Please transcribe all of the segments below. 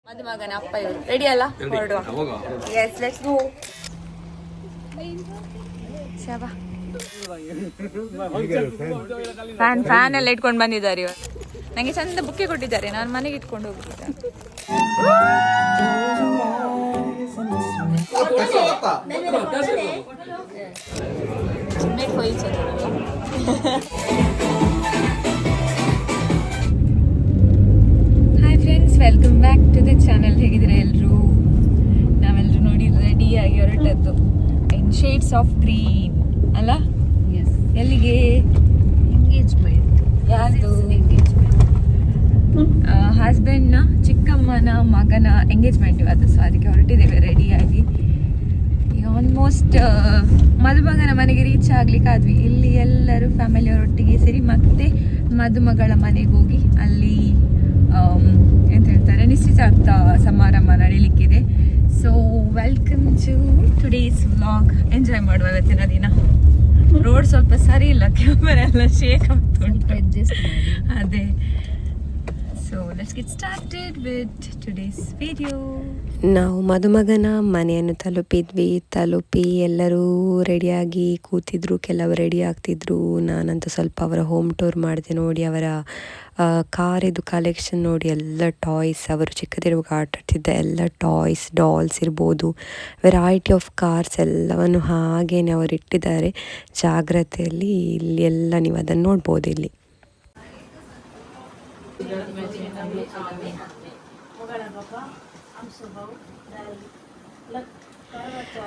ಮದುಮಗನ ಅಪ್ಪ ಇವರು ರೆಡಿ ಅಲ್ಲ ಹೊರಡುವ. Yes let's go. ಶಬಾ ಫ್ಯಾನ್ ಎಲ್ಲ ಇಟ್ಕೊಂಡು ಬಂದಿದ್ದಾರೆ ಇವರು. ನನಗೆ ಚಂದ ಬುಕ್ಕೆ ಕೊಟ್ಟಿದ್ದಾರೆ, ನಾನು ಮನೆಗೆ ಇಟ್ಕೊಂಡು ಹೋಗ್ಬಿಟ್ಟಿದ್ದೆ. Hi friends, welcome back to the channel. ಹೇಗಿದ್ರೆ ಎಲ್ಲರೂ? ನಾವೆಲ್ಲರೂ ನೋಡಿ ರೆಡಿಯಾಗಿ ಹೊರಟದ್ದು ಇನ್ ಶೇಡ್ಸ್ ಆಫ್ ಗ್ರೀನ್ ಅಲ್ಲ? ಎಲ್ಲಿಗೆ? ಎಂಗೇಜ್ಮೆಂಟ್. ಯಾರ್ದು? ಹಸ್ಬೆಂಡ್ನ ಚಿಕ್ಕಮ್ಮನ ಮಗನ ಎಂಗೇಜ್ಮೆಂಟ್ ಇವತ್ತು. ಸೊ ಅದಕ್ಕೆ ಹೊರಟಿದ್ದೇವೆ ರೆಡಿಯಾಗಿ. ಈಗ ಆಲ್ಮೋಸ್ಟ್ ಮದುಮಗನ ಮನೆಗೆ ರೀಚ್ ಆಗ್ಲಿಕ್ಕಾದ್ವಿ. ಇಲ್ಲಿ ಎಲ್ಲರೂ ಫ್ಯಾಮಿಲಿಯವರೊಟ್ಟಿಗೆ ಸೇರಿ ಮತ್ತೆ ಮದುಮಗಳ ಮನೆಗೆ ಹೋಗಿ ಅಲ್ಲಿ ಎಂತ ಹೇಳ್ತಾರೆ ನಿಶ್ಚಿತಾರ್ಥ ಸಮಾರಂಭ ನಡೀಲಿಕ್ಕಿದೆ. So welcome to today's vlog. Enjoy ಮಾಡುವ ಇವತ್ತಿನ ದಿನ. ರೋಡ್ ಸ್ವಲ್ಪ ಸರಿ ಇಲ್ಲ, ಕ್ಯಾಮರಾ ಎಲ್ಲ ಶೇಕ್ ಆಗ್ತುಂಟು, ಅದೇ. So let's get started with today's video. ನಾವು ಮದುಮಗನ ಮನೆಯನ್ನು ತಲುಪಿ ಎಲ್ಲರೂ ರೆಡಿಯಾಗಿ ಕೂತಿದ್ರು, ಕೆಲವರು ರೆಡಿ ಆಗ್ತಿದ್ರು. ನಾನಂತೂ ಸ್ವಲ್ಪ ಅವರ ಹೋಮ್ ಟೂರ್ ಮಾಡಿದೆ. ನೋಡಿ ಅವರ ಕಾರಿದು ಕಲೆಕ್ಷನ್ ನೋಡಿ, ಎಲ್ಲ ಟಾಯ್ಸ್, ಅವರು ಚಿಕ್ಕದಿರುವಾಗ ಆಟಾಡ್ತಿದ್ದ ಎಲ್ಲ ಟಾಯ್ಸ್, ಡಾಲ್ಸ್ ಇರ್ಬೋದು, ವೆರೈಟಿ ಆಫ್ ಕಾರ್ಸ್ ಎಲ್ಲವನ್ನು ಹಾಗೇನೆ ಅವರು ಇಟ್ಟಿದ್ದಾರೆ ಜಾಗ್ರತೆಯಲ್ಲಿ. ಇಲ್ಲಿ ಎಲ್ಲ ನೀವು ಅದನ್ನು ನೋಡ್ಬೋದು ಇಲ್ಲಿ.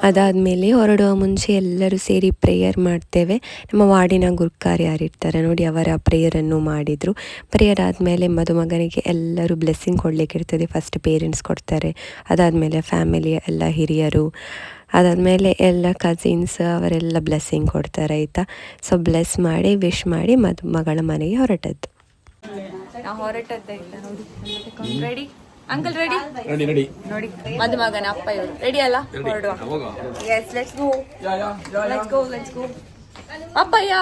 ಅದಾದಮೇಲೆ ಹೊರಡುವ ಮುಂಚೆ ಎಲ್ಲರೂ ಸೇರಿ ಪ್ರೇಯರ್ ಮಾಡ್ತೇವೆ. ನಮ್ಮ ವಾರ್ಡಿನ ಗುರುಕಾರ್ ಯಾರಿರ್ತಾರೆ ನೋಡಿ, ಅವರ ಪ್ರೇಯರನ್ನು ಮಾಡಿದರು. ಪ್ರೇಯರ್ ಆದಮೇಲೆ ಮದುಮಗನಿಗೆ ಎಲ್ಲರೂ ಬ್ಲೆಸ್ಸಿಂಗ್ ಕೊಡಲಿಕ್ಕೆ ಇರ್ತದೆ. ಫಸ್ಟ್ ಪೇರೆಂಟ್ಸ್ ಕೊಡ್ತಾರೆ, ಅದಾದಮೇಲೆ ಫ್ಯಾಮಿಲಿಯ ಎಲ್ಲ ಹಿರಿಯರು, ಅದಾದಮೇಲೆ ಎಲ್ಲ ಕಸಿನ್ಸ್ ಅವರೆಲ್ಲ ಬ್ಲೆಸ್ಸಿಂಗ್ ಕೊಡ್ತಾರೆ, ಆಯಿತಾ. ಸೊ ಬ್ಲೆಸ್ ಮಾಡಿ ವಿಶ್ ಮಾಡಿ ಮದುಮಗಳ ಮನೆಗೆ ಹೊರಟದ್ದು. Ready uncle? ರೆಡಿ ನೋಡಿ, ಮದುಮಗನ ಅಪ್ಪ ಇವರು ರೆಡಿ ಅಲ್ಲ ಹೊರಡುವ. Yes let's go. Appayya.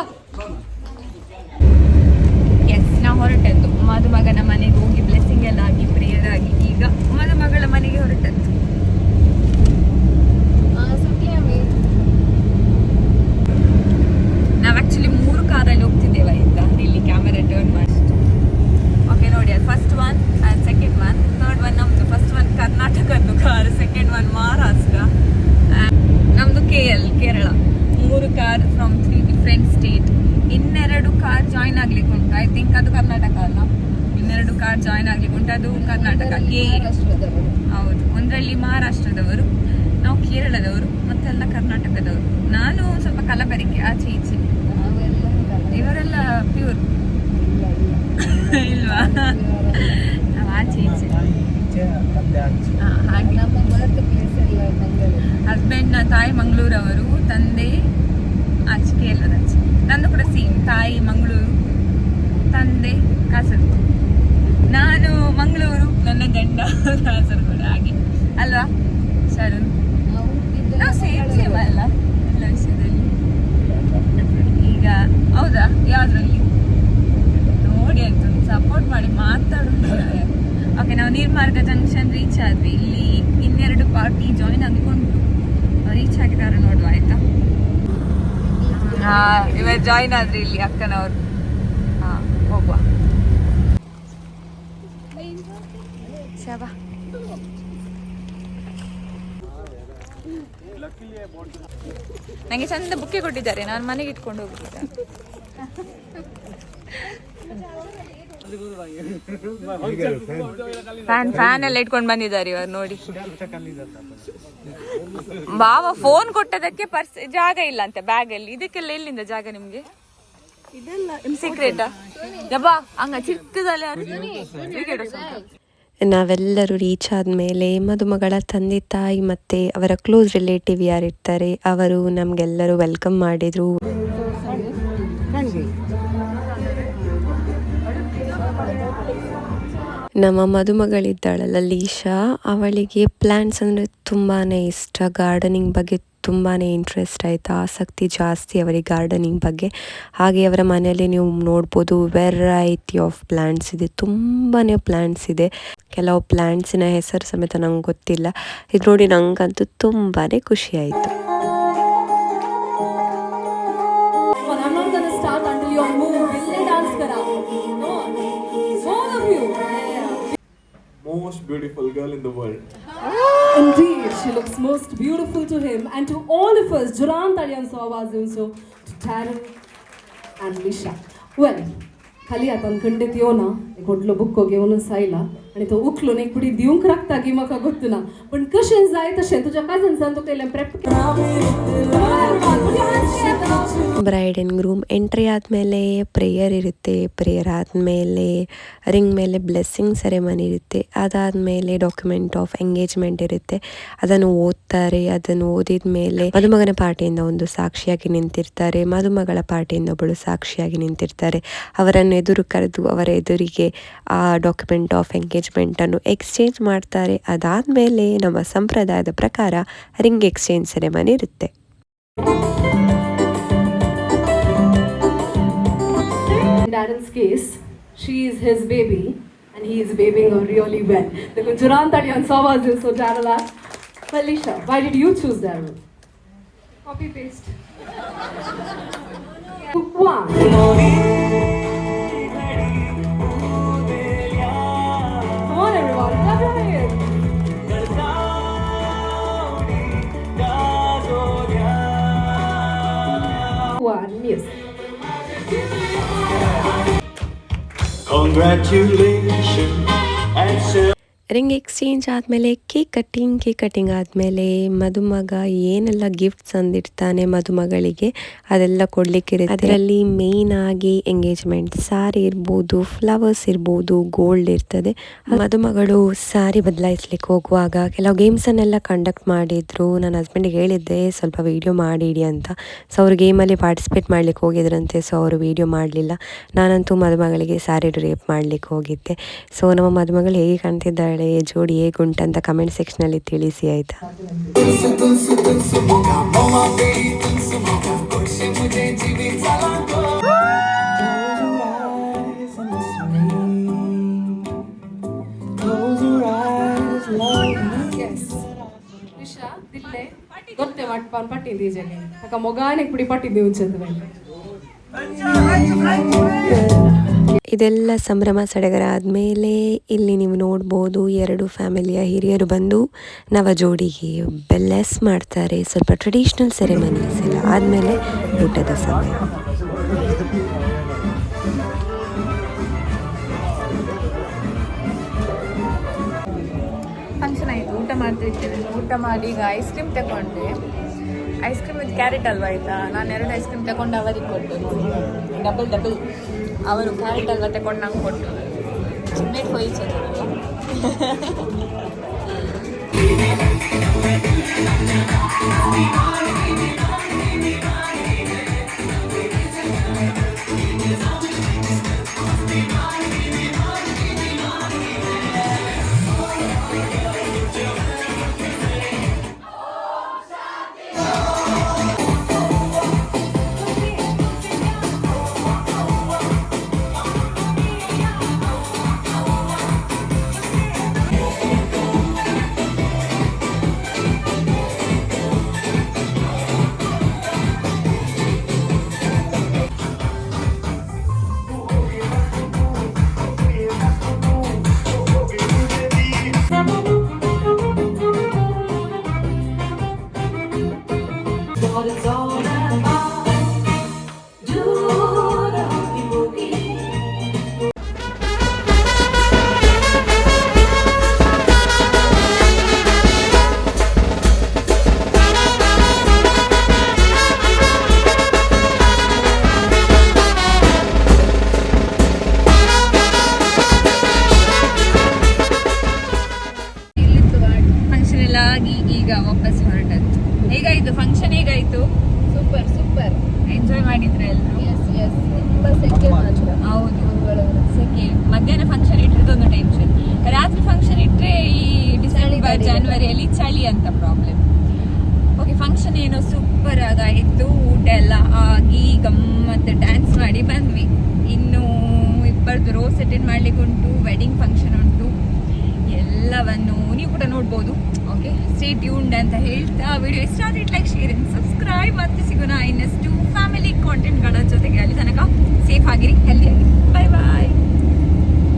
S, ನಾವು ಹೊರಟದ್ದು ಮದುಮಗನ ಮನೆಗೆ ಹೋಗಿ ಬ್ಲೆಸ್ಸಿಂಗ್ ಎಲ್ಲ ಆಗಿ ಪ್ರೇಯರ್ ಆಗಿ ಈಗ ಮದುಮಗಳ ಮನೆಗೆ ಹೊರಟದ್ದು. ನಾವು ಆಕ್ಚುಲಿ 3 ಕಾರಲ್ಲಿ ಹೋಗ್ತಿದ್ದೇವೆ, ಆಯ್ತಾ. ಇಲ್ಲಿ ಕ್ಯಾಮೆರಾ ಟರ್ನ್ ಮಾಡಿ. ಓಕೆ ನೋಡಿ, ಅದು first one and second one, third one ನಮ್ಮದು. ಫಸ್ಟ್ ಒನ್ ಕರ್ನಾಟಕದ್ದು ಕಾರ್, ಸೆಕೆಂಡ್ ಒನ್ ಮಹಾರಾಷ್ಟ್ರ, ನಮ್ಮದು Kerala. 3 car from 3 different state. ಇನ್ನೆರಡು ಕಾರ್ ಜಾಯ್ನ್ ಆಗ್ಲಿಕ್ಕೆ ಉಂಟು, ಐ ಥಿಂಕ್ ಅದು ಕರ್ನಾಟಕ ಅಲ್ಲ. ಇನ್ನೆರಡು ಕಾರ್ ಜಾಯ್ನ್ ಆಗ್ಲಿಕ್ಕೆ ಉಂಟು, ಅದು ಕರ್ನಾಟಕ. ಹೌದು, ಒಂದರಲ್ಲಿ ಮಹಾರಾಷ್ಟ್ರದವರು, ನಾವು ಕೇರಳದವರು, ಮತ್ತೆಲ್ಲ ಕರ್ನಾಟಕದವರು. ನಾನು ಸ್ವಲ್ಪ ಕಲಬೆರಕೆ, ಆಚೆ ಈಚೆ. ಇವರೆಲ್ಲ ಪ್ಯೂರ್ ಇಲ್ವಾ? ನಾವು ಆಚೆ ಈಚೆ. ಹಾಗೆ ಹಸ್ಬೆಂಡ್ನ ತಾಯಿ ಮಂಗಳೂರವರು, ತಂದೆ ಆಚೆ ಕೇರಳದ ಆಚೆ. ನಂದು ಕೂಡ ಸೇಮ್, ತಾಯಿ ಮಂಗಳೂರು, ತಂದೆ ಕಾಸರಗೋಡು. ನಾನು ಮಂಗಳೂರು, ನನ್ನ ಗಂಡ ಕಾಸರಗೋಡು. ಹಾಗೆ ಅಲ್ವಾ ಶರಣ್? ನಾವು ಸೇಮ್ ಅಲ್ಲ ಎಲ್ಲ ವಿಷಯದಲ್ಲಿ. ಈಗ ಹೌದಾ? ಯಾವ್ದ್ರಲ್ಲಿ ನೋಡಿ ಅಂತ ಸಪೋರ್ಟ್ ಮಾಡಿ ಮಾತಾಡೋದು. ಓಕೆ, ನಾವು ನೀರ್ಮಾರ್ಗ ಜಂಕ್ಷನ್ ರೀಚ್ ಆದ್ವಿ. ಇಲ್ಲಿ ಇನ್ನೆರಡು ಪಾರ್ಟಿ ಜಾಯಿನ್ ಆಗಿಕೊಂಡು ರೀಚ್ ಆಗಿದ್ದಾರೆ, ನೋಡುವ ಆಯ್ತಾ. ಇವಾಗ ಜಾಯಿನ್ ಆದ್ರಿ ಇಲ್ಲಿ ಅಕ್ಕನವ್ರು. ಹೋಗುವ. ಶಬಾ ನನಗೆ ಚಂದ ಬುಕ್ಕೆ ಕೊಟ್ಟಿದ್ದಾರೆ, ನಾನು ಮನೆಗೆ ಇಟ್ಕೊಂಡು ಹೋಗ್ಬಿಟ್ಟಿದ್ದೆ. ಫ್ಯಾನ್ ಎಲ್ಲ ಇಟ್ಕೊಂಡು ಬಂದಿದ್ದಾರೆ ಇವರು ನೋಡಿ. ಬಾವ ಫೋನ್ ಕೊಟ್ಟದಕ್ಕೆ ಪರ್ಸ್ ಜಾಗ ಇಲ್ಲ ಅಂತೆ ಬ್ಯಾಗ್ ಅಲ್ಲಿ. ಇದಕ್ಕೆಲ್ಲ ಎಲ್ಲಿಂದ ಜಾಗ ನಿಮ್ಗೆ? ಸೀಕ್ರೆಟಾ? ಯಬ್ಬಾ ಹಂಗ ಚಿಕ್ಕದಲ್ಲ. ನಾವೆಲ್ಲರೂ ರೀಚ್ ಆದಮೇಲೆ ಮದುಮಗಳ ತಂದೆ ತಾಯಿ ಮತ್ತು ಅವರ ಕ್ಲೋಸ್ ರಿಲೇಟಿವ್ ಯಾರಿರ್ತಾರೆ ಅವರು ನಮಗೆಲ್ಲರೂ ವೆಲ್ಕಮ್ ಮಾಡಿದರು. ನಮ್ಮ ಮದುಮಗಳಿದ್ದಾಳಲ್ಲ ಲೀಶಾ, ಅವಳಿಗೆ ಪ್ಲ್ಯಾಂಟ್ಸ್ ಅಂದರೆ ತುಂಬಾ ಇಷ್ಟ. ಗಾರ್ಡನಿಂಗ್ ಬಗ್ಗೆ ತುಂಬಾ ಇಂಟ್ರೆಸ್ಟ್ ಆಯಿತು, ಆಸಕ್ತಿ ಜಾಸ್ತಿ ಅವರಿಗೆ ಗಾರ್ಡನಿಂಗ್ ಬಗ್ಗೆ. ಹಾಗೆ ಅವರ ಮನೆಯಲ್ಲಿ ನೀವು ನೋಡ್ಬೋದು ವೆರೈಟಿ ಆಫ್ ಪ್ಲ್ಯಾಂಟ್ಸ್ ಇದೆ, ತುಂಬಾ ಪ್ಲ್ಯಾಂಟ್ಸ್ ಇದೆ. ಕೆಲವು ಪ್ಲ್ಯಾಂಟ್ಸಿನ ಹೆಸರು ಸಮೇತ ನಂಗೆ ಗೊತ್ತಿಲ್ಲ. ಇದು ನೋಡಿ ನಂಗಂತೂ ತುಂಬಾ ಖುಷಿ ಆಯಿತು. Most beautiful girl in the world. Indeed, she looks most beautiful to him and to all of us. Juran Talian Sawazun, so to Taryn and Lisha. Well, खाली आता खंडित येऊ ना एक होटलो बुक घेऊन सायला आणि तो उखलो एक पुढे दिवंक राखता की म्हाका गोत्तू ना पण कशें जाय तशें तुज्या काजन्सान तो केलें prep. Bride and groom entry ಆದಮೇಲೆ ಪ್ರೇಯರ್ ಇರುತ್ತೆ, ಪ್ರೇಯರ್ ಆದಮೇಲೆ ರಿಂಗ್ ಮೇಲೆ ಬ್ಲೆಸ್ಸಿಂಗ್ ಸೆರೆಮನಿ ಇರುತ್ತೆ, ಅದಾದಮೇಲೆ ಡಾಕ್ಯುಮೆಂಟ್ ಆಫ್ ಎಂಗೇಜ್ಮೆಂಟ್ ಇರುತ್ತೆ, ಅದನ್ನು ಓದ್ತಾರೆ. ಅದನ್ನು ಓದಿದ ಮೇಲೆ ಮದುಮಗನ ಪಾರ್ಟಿಯಿಂದ ಒಂದು ಸಾಕ್ಷಿಯಾಗಿ ನಿಂತಿರ್ತಾರೆ, ಮದುಮಗಳ ಪಾರ್ಟಿಯಿಂದ ಒಬ್ಬಳು ಸಾಕ್ಷಿಯಾಗಿ ನಿಂತಿರ್ತಾರೆ. ಅವರನ್ನು ಎದುರು ಕರೆದು ಅವರ ಎದುರಿಗೆ ಆ ಡಾಕ್ಯುಮೆಂಟ್ ಆಫ್ ಎಂಗೇಜ್ಮೆಂಟನ್ನು ಎಕ್ಸ್ಚೇಂಜ್ ಮಾಡ್ತಾರೆ. ಅದಾದಮೇಲೆ ನಮ್ಮ ಸಂಪ್ರದಾಯದ ಪ್ರಕಾರ ರಿಂಗ್ ಎಕ್ಸ್ಚೇಂಜ್ ಸೆರೆಮನಿ ಇರುತ್ತೆ. In Darren's case, she is his baby and he is babying her really well. The Juran Talian Sawazun, so Darrella. Felicia, why did you choose Darren? Copy paste. One. Come on everyone, clap your hands. One, yes. Congratulations and ring exchange ಆದಮೇಲೆ cake cutting ಆದಮೇಲೆ ಮದುಮಗ ಏನೆಲ್ಲ gifts ಅಂದಿರ್ತಾನೆ ಮದುಮಗಳಿಗೆ ಅದೆಲ್ಲ ಕೊಡಲಿಕ್ಕಿರುತ್ತೆ. ಅದರಲ್ಲಿ main ಆಗಿ engagement ಸಾರಿ ಇರ್ಬೋದು, flowers ಇರ್ಬೋದು, gold ಇರ್ತದೆ. ಮದುಮಗಳು ಸಾರಿ ಬದಲಾಯಿಸ್ಲಿಕ್ಕೆ ಹೋಗುವಾಗ ಕೆಲವು ಗೇಮ್ಸನ್ನೆಲ್ಲ ಕಂಡಕ್ಟ್ ಮಾಡಿದ್ರು. ನನ್ನ ಹಸ್ಬೆಂಡಿಗೆ ಹೇಳಿದ್ದೆ ಸ್ವಲ್ಪ ವೀಡಿಯೋ ಮಾಡಿಡಿ ಅಂತ. ಸೊ ಅವರು ಗೇಮಲ್ಲಿ ಪಾರ್ಟಿಸಿಪೇಟ್ ಮಾಡ್ಲಿಕ್ಕೆ ಹೋಗಿದ್ರಂತೆ, ಸೊ ಅವರು ವೀಡಿಯೋ ಮಾಡಲಿಲ್ಲ. ನಾನಂತೂ ಮದುಮಗಳಿಗೆ ಸಾರಿ ಡ್ರೇಪ್ ಮಾಡ್ಲಿಕ್ಕೆ ಹೋಗಿದ್ದೆ. ಸೊ ನಮ್ಮ ಮದುಮಗಳು ಹೇಗೆ ಕಾಣ್ತಿದ್ದಾಳೆ, ಜೋಡಿ ಹೇಗುಂಟಂತ ಕಮೆಂಟ್ ಸೆಕ್ಷನಲ್ಲಿ ತಿಳಿಸಿ ಆಯ್ತಾ. Lisha, dille gotte matpan pattindi jege aka mogaane pudi pattindi unchadwe. ಇದೆಲ್ಲ ಸಂಭ್ರಮ ಸಡಗರ ಆದಮೇಲೆ ಇಲ್ಲಿ ನೀವು ನೋಡ್ಬೋದು 2 ಫ್ಯಾಮಿಲಿಯ ಹಿರಿಯರು ಬಂದು ನವ ಜೋಡಿಗೆ ಬ್ಲೆಸ್ ಮಾಡ್ತಾರೆ. ಸ್ವಲ್ಪ ಟ್ರೆಡಿಷ್ನಲ್ ಸೆರೆಮನೀಸ್ ಎಲ್ಲ ಆದಮೇಲೆ ಊಟದ ಸಮಯ. ಫಂಕ್ಷನ್ ಆಯಿತು, ಊಟ ಮಾಡ್ತಿರ್ತೇವೆ. ಊಟ ಮಾಡಿ ಈಗ ಐಸ್ ಕ್ರೀಮ್ ತಗೊಂಡೆ. ಐಸ್ ಕ್ರೀಮ್ ವಿತ್ ಕ್ಯಾರೆಟ್ ಅಲ್ವಾ ಆಯಿತಾ. ನಾನು 2 ಐಸ್ ಕ್ರೀಮ್ ತಗೊಂಡು ಅವರಿಗೆ ಕೊಟ್ಟು ನೋಡಿ, ಡಬಲ್ ಅವರು ಕ್ಯಾರೆಟ್ ಅಲ್ವಾ ತಗೊಂಡು ನಂಗೆ ಕೊಟ್ಟು ಮೇಡ್ ಫಾರ್ ಈಚ್ ಅದರ್ ಅಲ್ವಾ. ಈಗ ವಾಪಸ್ ಹೊರಟದ್ದು. ಹೇಗಾಯ್ತು ಫಂಕ್ಷನ್? ಹೇಗಾಯ್ತು? ಸೂಪರ್ ಎಂಜಾಯ್ ಮಾಡಿದ್ರೆ ಎಲ್ಲ? ತುಂಬಾ ಸೆಕೆ ಮಾತ್ರ. ಹೌದು, ಸೆಕೆ. ಮಧ್ಯಾಹ್ನ ಫಂಕ್ಷನ್ ಇಟ್ಟಿದ್ದು ಒಂದು ಟೆನ್ಷನ್. ನೋಡ್ಬೋದು. ಓಕೆ, ಸ್ಟೇ ಟ್ಯೂನ್ಡ್ ಅಂತ ಹೇಳ್ತಾ ವಿಡಿಯೋ ಇಷ್ಟ ಆದರೆ ಲೈಕ್, ಶೇರ್ ಅಂಡ್ ಸಬ್ಸ್ಕ್ರೈಬ್.